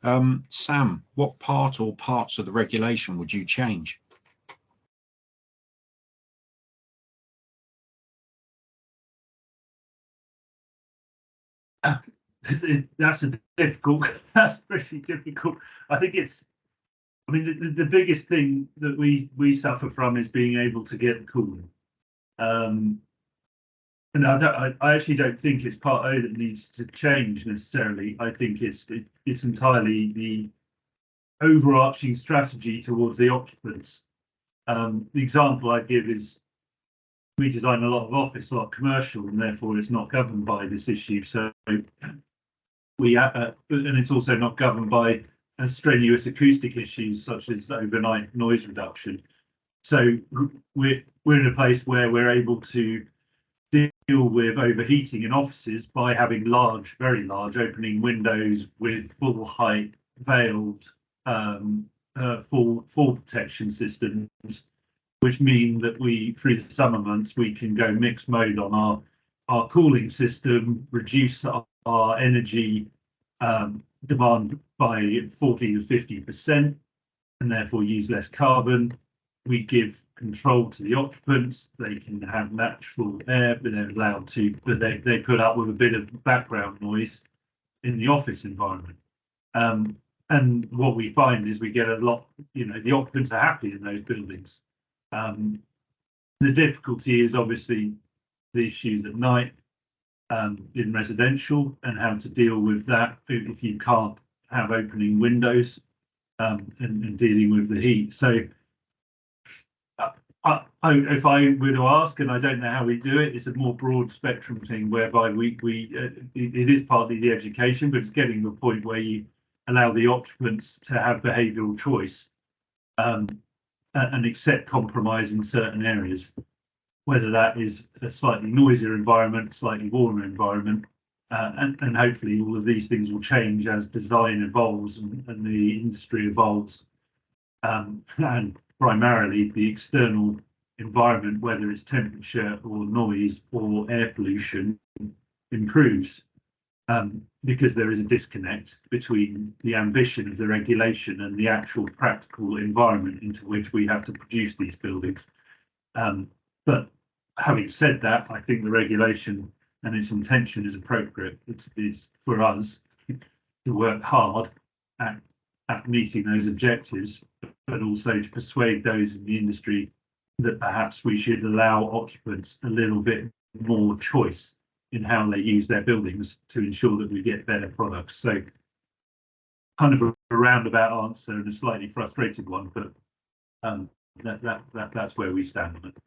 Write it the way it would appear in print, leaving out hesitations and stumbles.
Sam, what part or parts of the regulation would you change? That's pretty difficult. I think I mean, the biggest thing that we suffer from is being able to get cooling. And I actually don't think it's part O that needs to change necessarily. I think it's entirely the overarching strategy towards the occupants. The example I give is we design a lot of office, a lot of commercial, and therefore it's not governed by this issue. So we and it's also not governed by strenuous acoustic issues such as overnight noise reduction. So we're in a place where we're able to deal with overheating in offices by having large, very large opening windows with full height veiled fall protection systems, which mean that through the summer months, we can go mixed mode on our cooling system, reduce our energy demand by 40 to 50%, and therefore use less carbon. We give control to the occupants. They can have natural air, but they're allowed to, but they put up with a bit of background noise in the office environment. And what we find is we get a lot, the occupants are happy in those buildings. The difficulty is obviously the issues at night in residential and how to deal with that if you can't have opening windows and dealing with the heat. So if I were to ask, and I don't know how we do it, it's a more broad spectrum thing whereby it is partly the education, but it's getting to a point where you allow the occupants to have behavioural choice and accept compromise in certain areas, whether that is a slightly noisier environment, slightly warmer environment, and hopefully all of these things will change as design evolves and the industry evolves, and primarily the external environment, whether it's temperature or noise or air pollution, improves, because there is a disconnect between the ambition of the regulation and the actual practical environment into which we have to produce these buildings. But having said that, I think the regulation and its intention is appropriate. It's for us to work hard at meeting those objectives, but also to persuade those in the industry that perhaps we should allow occupants a little bit more choice in how they use their buildings to ensure that we get better products. So kind of a roundabout answer and a slightly frustrated one, but that's where we stand on it.